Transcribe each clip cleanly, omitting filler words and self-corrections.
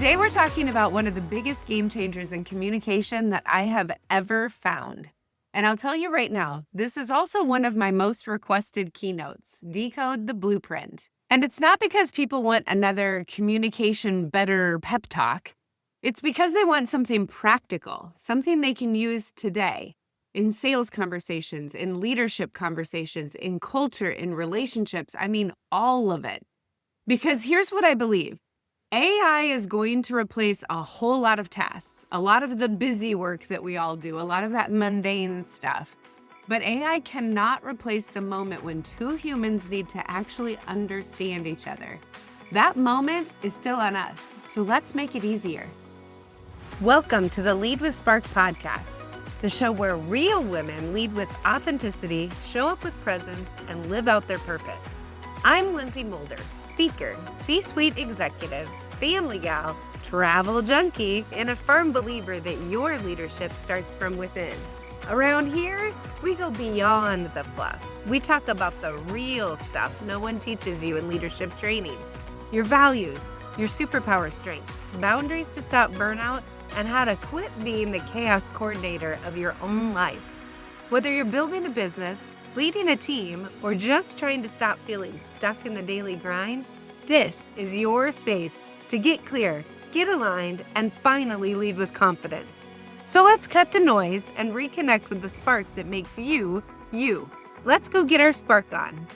Today we're talking about one of the biggest game changers in communication that I have ever found. And I'll tell you right now, this is also one of my most requested keynotes, Decode the Blueprint. And it's not because people want another communication better pep talk. It's because they want something practical, something they can use today in sales conversations, in leadership conversations, in culture, in relationships. I mean, all of it. Because here's what I believe. AI is going to replace a whole lot of tasks, a lot of the busy work that we all do, a lot of that mundane stuff. But AI cannot replace the moment when two humans need to actually understand each other. That moment is still on us, so let's make it easier. Welcome to the Lead with Spark podcast, the show where real women lead with authenticity, show up with presence, and live out their purpose. I'm Lindsay Mulder, speaker, C-suite executive, family gal, travel junkie, and a firm believer that your leadership starts from within. Around here, we go beyond the fluff. We talk about the real stuff no one teaches you in leadership training. Your values, your superpower strengths, boundaries to stop burnout, and how to quit being the chaos coordinator of your own life. Whether you're building a business, leading a team, or just trying to stop feeling stuck in the daily grind, this is your space to get clear, get aligned, and finally lead with confidence. So let's cut the noise and reconnect with the spark that makes you, you. Let's go get our spark on.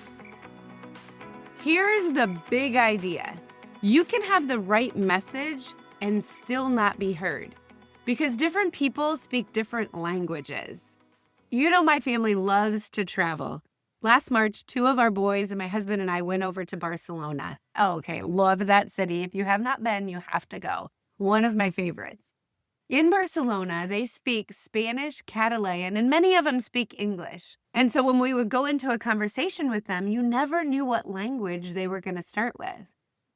Here's the big idea. You can have the right message and still not be heard, because different people speak different languages. You know, my family loves to travel. Last March, 2 of our boys and my husband and I went over to Barcelona. Oh, okay, love that city. If you have not been, you have to go. One of my favorites. In Barcelona, they speak Spanish, Catalan, and many of them speak English. And so when we would go into a conversation with them, you never knew what language they were going to start with.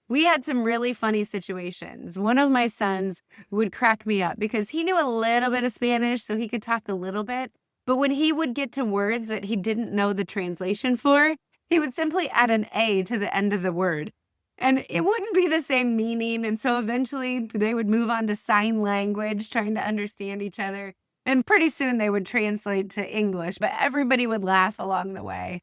We had some really funny situations. One of my sons would crack me up because he knew a little bit of Spanish, so he could talk a little bit. But when he would get to words that he didn't know the translation for, he would simply add an A to the end of the word. And it wouldn't be the same meaning. And so eventually they would move on to sign language, trying to understand each other. And pretty soon they would translate to English, but everybody would laugh along the way.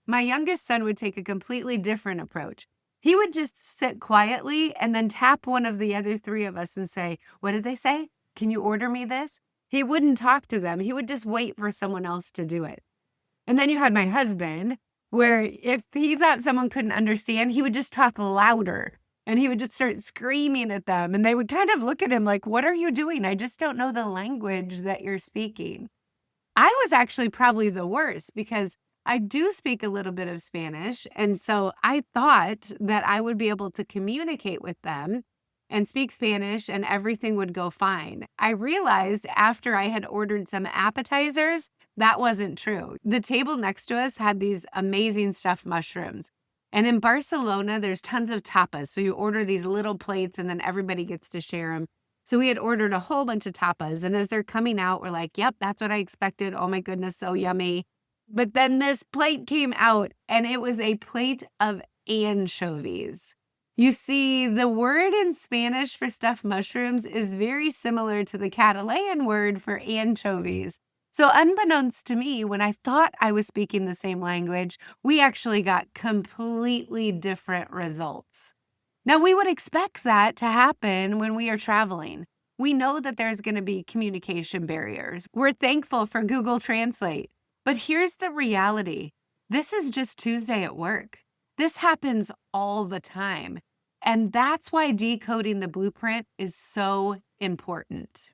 My youngest son would take a completely different approach. He would just sit quietly and then tap one of the other 3 of us and say, "What did they say? Can you order me this?" He wouldn't talk to them. He would just wait for someone else to do it. And then you had my husband, where if he thought someone couldn't understand, he would just talk louder and he would just start screaming at them. And they would kind of look at him like, "What are you doing? I just don't know the language that you're speaking." I was actually probably the worst because I do speak a little bit of Spanish. And so I thought that I would be able to communicate with them and speak Spanish and everything would go fine. I realized after I had ordered some appetizers, that wasn't true. The table next to us had these amazing stuffed mushrooms. And in Barcelona, there's tons of tapas. So you order these little plates and then everybody gets to share them. So we had ordered a whole bunch of tapas. And as they're coming out, we're like, yep, that's what I expected. Oh my goodness, so yummy. But then this plate came out and it was a plate of anchovies. You see, the word in Spanish for stuffed mushrooms is very similar to the Catalan word for anchovies. So unbeknownst to me, when I thought I was speaking the same language, we actually got completely different results. Now, we would expect that to happen when we are traveling. We know that there's going to be communication barriers. We're thankful for Google Translate. But here's the reality. This is just Tuesday at work. This happens all the time. And that's why decoding the blueprint is so important.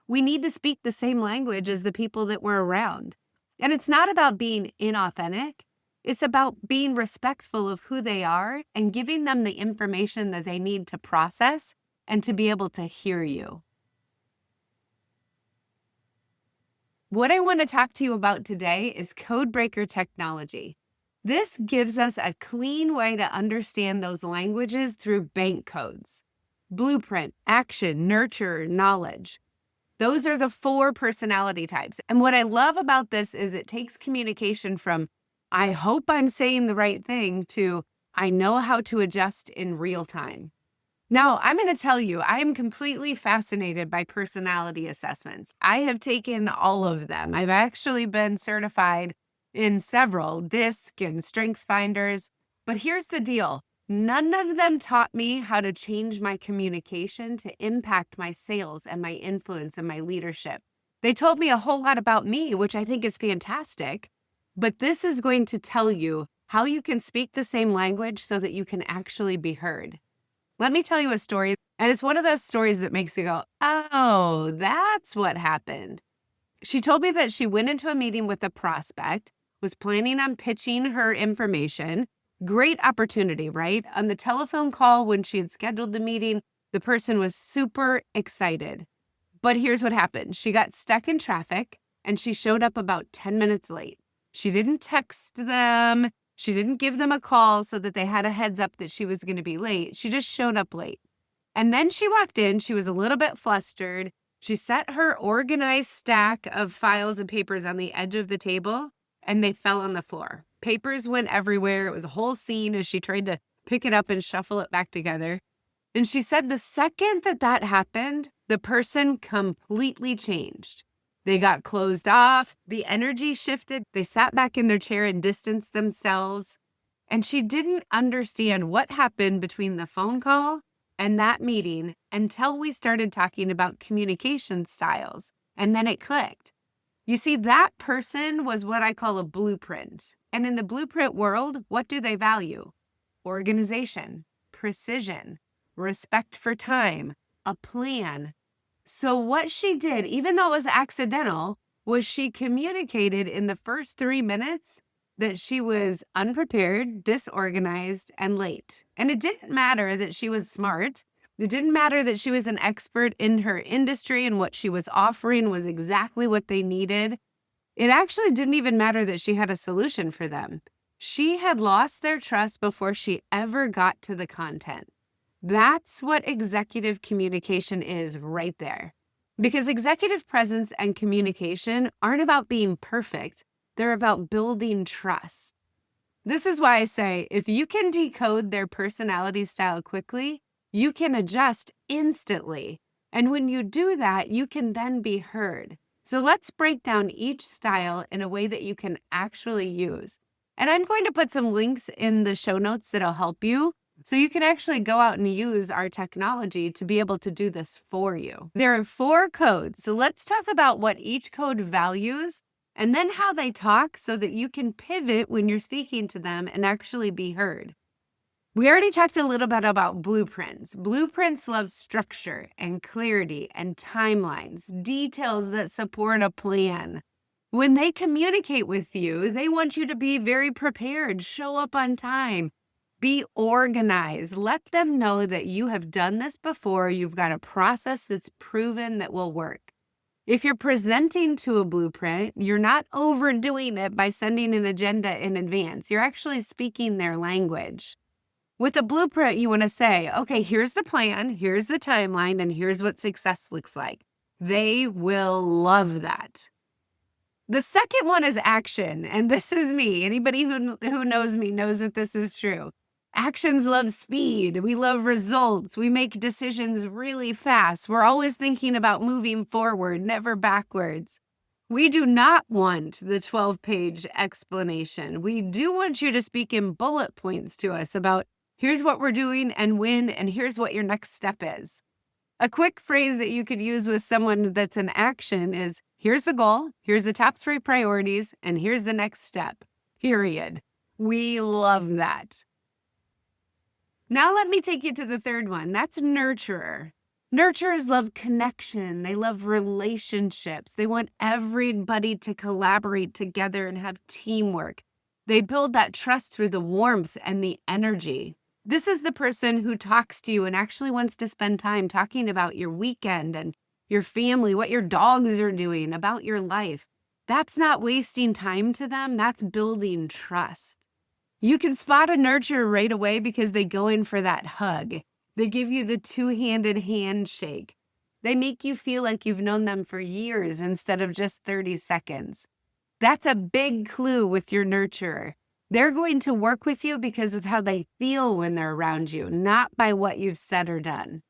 We need to speak the same language as the people that we're around. And it's not about being inauthentic. It's about being respectful of who they are and giving them the information that they need to process and to be able to hear you. What I want to talk to you about today is Codebreaker technology. This gives us a clean way to understand those languages through bank codes. Blueprint, action, nurture, knowledge. Those are the 4 personality types. And what I love about this is it takes communication from, I hope I'm saying the right thing, to I know how to adjust in real time. Now, I'm going to tell you, I'm completely fascinated by personality assessments. I have taken all of them. I've actually been certified in several, DISC and Strengths Finders. But here's the deal. None of them taught me how to change my communication to impact my sales and my influence and my leadership. They told me a whole lot about me, which I think is fantastic. But this is going to tell you how you can speak the same language so that you can actually be heard. Let me tell you a story, and it's one of those stories that makes you go, oh, that's what happened. She told me that she went into a meeting with a prospect, was planning on pitching her information. Great opportunity, right? On the telephone call when she had scheduled the meeting, the person was super excited. But here's what happened. She got stuck in traffic, and she showed up about 10 minutes late. She didn't text them. She didn't give them a call so that they had a heads up that she was going to be late. She just showed up late. And then she walked in. She was a little bit flustered. She set her organized stack of files and papers on the edge of the table, and they fell on the floor. Papers went everywhere. It was a whole scene as she tried to pick it up and shuffle it back together. And she said the second that happened, the person completely changed. They got closed off, the energy shifted, they sat back in their chair and distanced themselves. And she didn't understand what happened between the phone call and that meeting until we started talking about communication styles. And then it clicked. You see, that person was what I call a blueprint. And in the blueprint world, what do they value? Organization, precision, respect for time, a plan. So what she did, even though it was accidental, was she communicated in the first 3 minutes that she was unprepared, disorganized, and late. And it didn't matter that she was smart. It didn't matter that she was an expert in her industry and what she was offering was exactly what they needed. It actually didn't even matter that she had a solution for them. She had lost their trust before she ever got to the content. That's what executive communication is right there. Because executive presence and communication aren't about being perfect. They're about building trust. This is why I say, if you can decode their personality style quickly, you can adjust instantly. And when you do that, you can then be heard. So let's break down each style in a way that you can actually use. And I'm going to put some links in the show notes that'll help you. So you can actually go out and use our technology to be able to do this for you. There are 4 codes. So let's talk about what each code values and then how they talk so that you can pivot when you're speaking to them and actually be heard. We already talked a little bit about blueprints. Blueprints love structure and clarity and timelines, details that support a plan. When they communicate with you, they want you to be very prepared, show up on time. Be organized. Let them know that you have done this before. You've got a process that's proven that will work. If you're presenting to a blueprint, you're not overdoing it by sending an agenda in advance. You're actually speaking their language. With a blueprint, you want to say, okay, here's the plan, here's the timeline, and here's what success looks like. They will love that. The second one is action, and this is me. Anybody who knows me knows that this is true. Actions love speed. We love results. We make decisions really fast. We're always thinking about moving forward, never backwards. We do not want the 12-page explanation. We do want you to speak in bullet points to us about here's what we're doing and when, and here's what your next step is. A quick phrase that you could use with someone that's in action is, here's the goal, here's the top 3 priorities, and here's the next step, period. We love that. Now let me take you to the third one. That's nurturer. Nurturers love connection. They love relationships. They want everybody to collaborate together and have teamwork. They build that trust through the warmth and the energy. This is the person who talks to you and actually wants to spend time talking about your weekend and your family, what your dogs are doing, about your life. That's not wasting time to them. That's building trust. You can spot a nurturer right away because they go in for that hug. They give you the 2-handed handshake. They make you feel like you've known them for years instead of just 30 seconds. That's a big clue with your nurturer. They're going to work with you because of how they feel when they're around you, not by what you've said or done.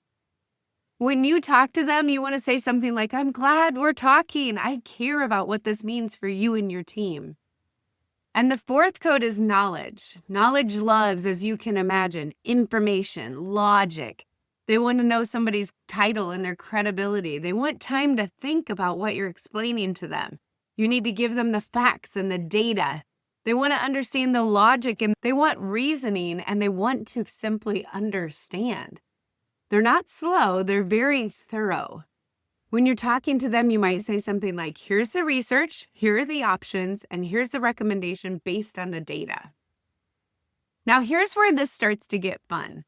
When you talk to them, you want to say something like, I'm glad we're talking. I care about what this means for you and your team. And the fourth code is knowledge. Knowledge loves, as you can imagine, information, logic. They want to know somebody's title and their credibility. They want time to think about what you're explaining to them. You need to give them the facts and the data. They want to understand the logic and they want reasoning and they want to simply understand. They're not slow, they're very thorough. When you're talking to them, you might say something like, here's the research, here are the options, and here's the recommendation based on the data. Now, here's where this starts to get fun.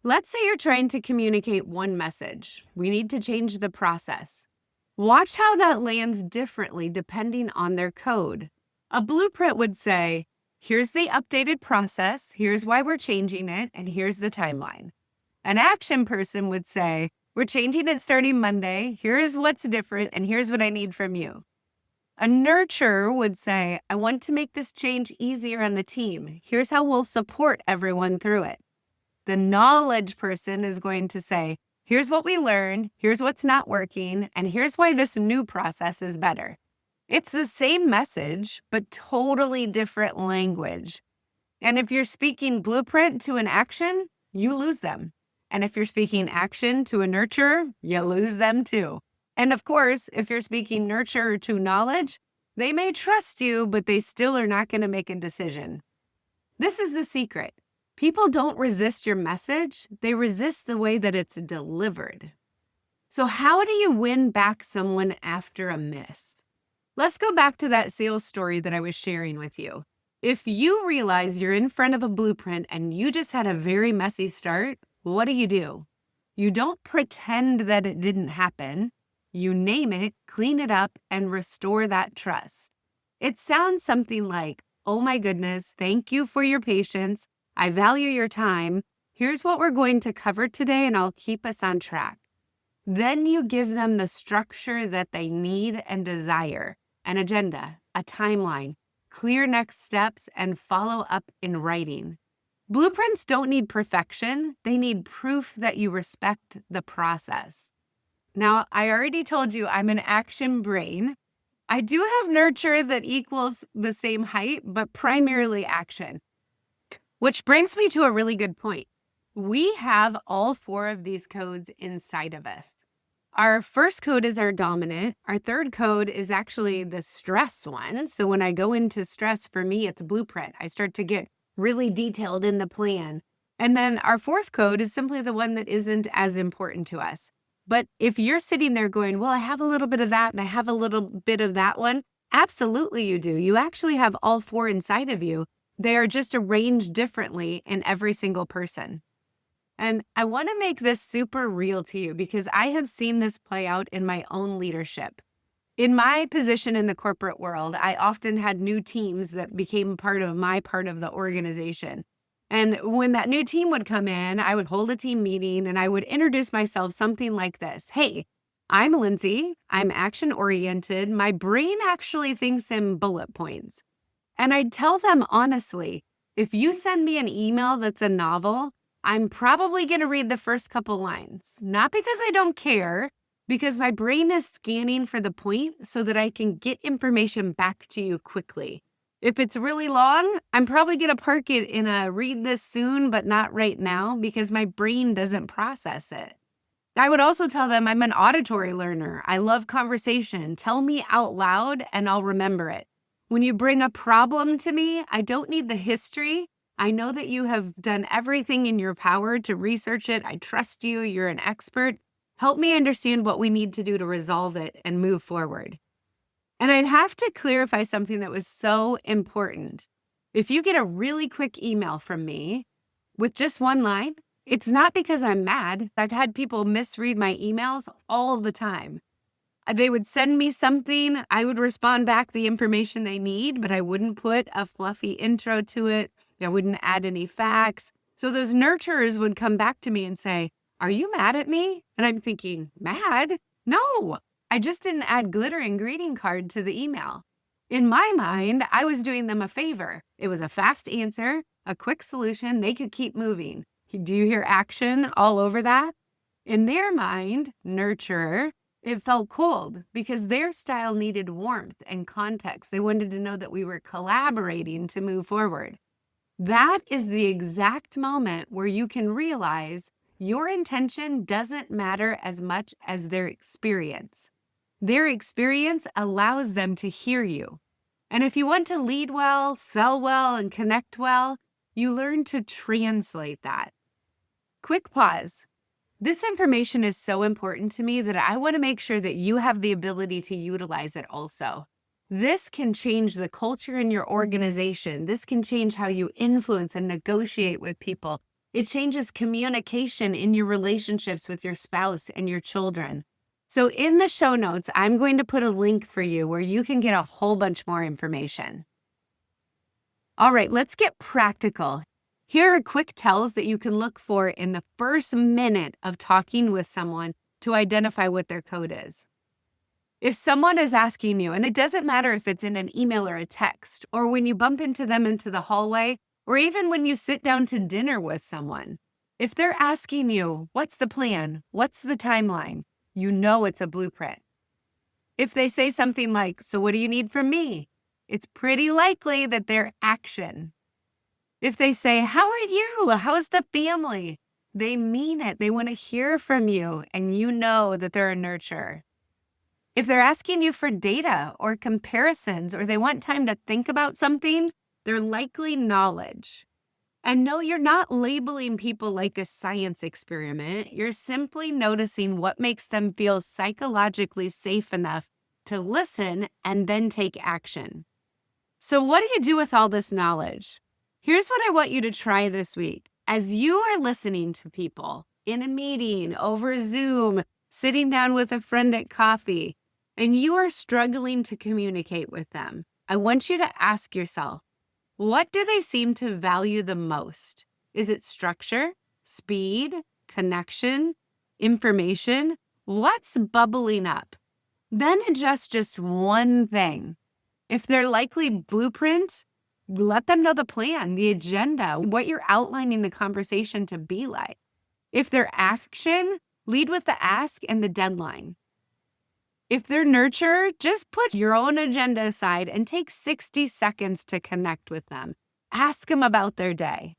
Let's say you're trying to communicate one message. We need to change the process. Watch how that lands differently depending on their code. A blueprint would say, here's the updated process, here's why we're changing it, and here's the timeline. An action person would say, we're changing it starting Monday. Here's what's different, and here's what I need from you. A nurturer would say, I want to make this change easier on the team. Here's how we'll support everyone through it. The knowledge person is going to say, here's what we learned, here's what's not working, and here's why this new process is better. It's the same message, but totally different language. And if you're speaking blueprint to an action, you lose them. And if you're speaking action to a nurturer, you lose them too. And of course, if you're speaking nurture to knowledge, they may trust you, but they still are not going to make a decision. This is the secret. People don't resist your message. They resist the way that it's delivered. So how do you win back someone after a miss? Let's go back to that sales story that I was sharing with you. If you realize you're in front of a blueprint and you just had a very messy start, what do? You don't pretend that it didn't happen. You name it, clean it up, and restore that trust. It sounds something like, oh my goodness, thank you for your patience. I value your time. Here's what we're going to cover today, and I'll keep us on track. Then you give them the structure that they need and desire, an agenda, a timeline, clear next steps, and follow up in writing. Blueprints don't need perfection. They need proof that you respect the process. Now, I already told you I'm an action brain. I do have nurture that equals the same height, but primarily action. Which brings me to a really good point. We have all four of these codes inside of us. Our first code is our dominant. Our third code is actually the stress one. So when I go into stress, for me, it's blueprint. I start to get really detailed in the plan. And then our fourth code is simply the one that isn't as important to us. But if you're sitting there going, well, I have a little bit of that and I have a little bit of that one, absolutely you do. You actually have all four inside of you. They are just arranged differently in every single person. And I want to make this super real to you because I have seen this play out in my own leadership. In my position in the corporate world, I often had new teams that became part of the organization. And when that new team would come in, I would hold a team meeting and I would introduce myself something like this. Hey, I'm Lindsay. I'm action-oriented. My brain actually thinks in bullet points. And I'd tell them honestly, if you send me an email that's a novel, I'm probably going to read the first couple lines. Not because I don't care, because my brain is scanning for the point so that I can get information back to you quickly. If it's really long, I'm probably going to park it in a read this soon, but not right now, because my brain doesn't process it. I would also tell them I'm an auditory learner. I love conversation. Tell me out loud and I'll remember it. When you bring a problem to me, I don't need the history. I know that you have done everything in your power to research it. I trust you. You're an expert. Help me understand what we need to do to resolve it and move forward. And I'd have to clarify something that was so important. If you get a really quick email from me with just one line, it's not because I'm mad. I've had people misread my emails all of the time. They would send me something, I would respond back the information they need, but I wouldn't put a fluffy intro to it. I wouldn't add any facts. So those nurturers would come back to me and say, are you mad at me? And I'm thinking, mad? No, I just didn't add glitter and greeting card to the email. In my mind, I was doing them a favor. It was a fast answer, a quick solution. They could keep moving. Do you hear action all over that? In their mind, nurturer, it felt cold because their style needed warmth and context. They wanted to know that we were collaborating to move forward. That is the exact moment where you can realize your intention doesn't matter as much as their experience. Their experience allows them to hear you. And if you want to lead well, sell well, and connect well, you learn to translate that. Quick pause. This information is so important to me that I want to make sure that you have the ability to utilize it also. This can change the culture in your organization. This can change how you influence and negotiate with people. It changes communication in your relationships with your spouse and your children. So in the show notes, I'm going to put a link for you where you can get a whole bunch more information. All right, let's get practical. Here are quick tells that you can look for in the first minute of talking with someone to identify what their code is. If someone is asking you, and it doesn't matter if it's in an email or a text, or when you bump into them into the hallway, or even when you sit down to dinner with someone, if they're asking you, what's the plan? What's the timeline? You know it's a blueprint. If they say something like, so what do you need from me? It's pretty likely that they're action. If they say, how are you? How's the family? They mean it. They want to hear from you, and you know that they're a nurturer. If they're asking you for data or comparisons, or they want time to think about something, they're likely knowledge. And no, you're not labeling people like a science experiment. You're simply noticing what makes them feel psychologically safe enough to listen and then take action. So what do you do with all this knowledge? Here's what I want you to try this week. As you are listening to people in a meeting, over Zoom, sitting down with a friend at coffee, and you are struggling to communicate with them, I want you to ask yourself, what do they seem to value the most? Is it structure, speed, connection, information? What's bubbling up? Then adjust just one thing. If they're likely blueprint, let them know the plan, the agenda, what you're outlining the conversation to be like. If they're action, lead with the ask and the deadline. If they're nurture, just put your own agenda aside and take 60 seconds to connect with them. Ask them about their day.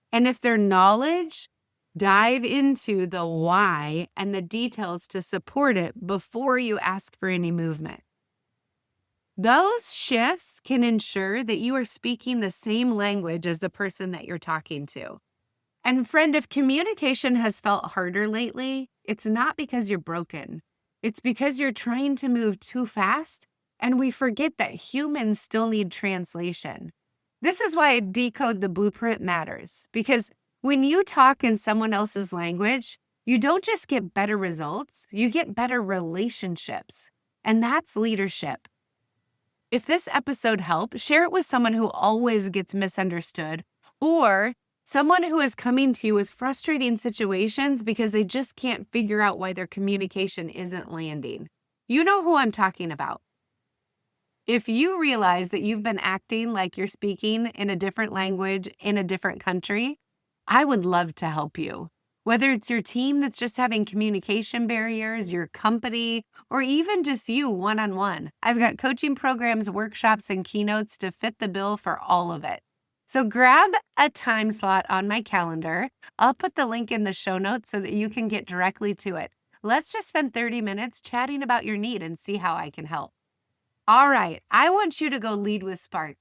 And if they're knowledge, dive into the why and the details to support it before you ask for any movement. Those shifts can ensure that you are speaking the same language as the person that you're talking to. And friend, if communication has felt harder lately, it's not because you're broken. It's because you're trying to move too fast, and we forget that humans still need translation. This is why Decode the Blueprint matters, because when you talk in someone else's language, you don't just get better results, you get better relationships, and that's leadership. If this episode helped, share it with someone who always gets misunderstood, or someone who is coming to you with frustrating situations because they just can't figure out why their communication isn't landing. You know who I'm talking about. If you realize that you've been acting like you're speaking in a different language in a different country, I would love to help you. Whether it's your team that's just having communication barriers, your company, or even just you one-on-one. I've got coaching programs, workshops, and keynotes to fit the bill for all of it. So grab a time slot on my calendar. I'll put the link in the show notes so that you can get directly to it. Let's just spend 30 minutes chatting about your need and see how I can help. All right, I want you to go lead with spark.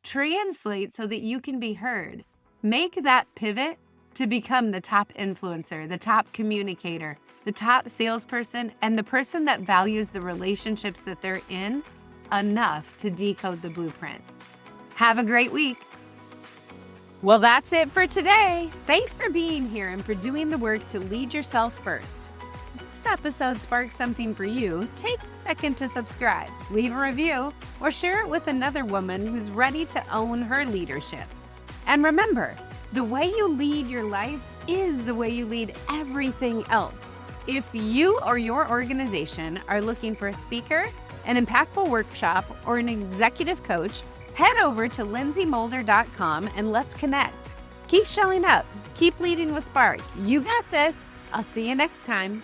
Translate so that you can be heard. Make that pivot to become the top influencer, the top communicator, the top salesperson, and the person that values the relationships that they're in enough to decode the blueprint. Have a great week. Well, that's it for today. Thanks for being here and for doing the work to lead yourself first. If this episode sparked something for you, take a second to subscribe, leave a review, or share it with another woman who's ready to own her leadership. And remember, the way you lead your life is the way you lead everything else. If you or your organization are looking for a speaker, an impactful workshop, or an executive coach, head over to lindsaymolder.com and let's connect. Keep showing up. Keep leading with spark. You got this. I'll see you next time.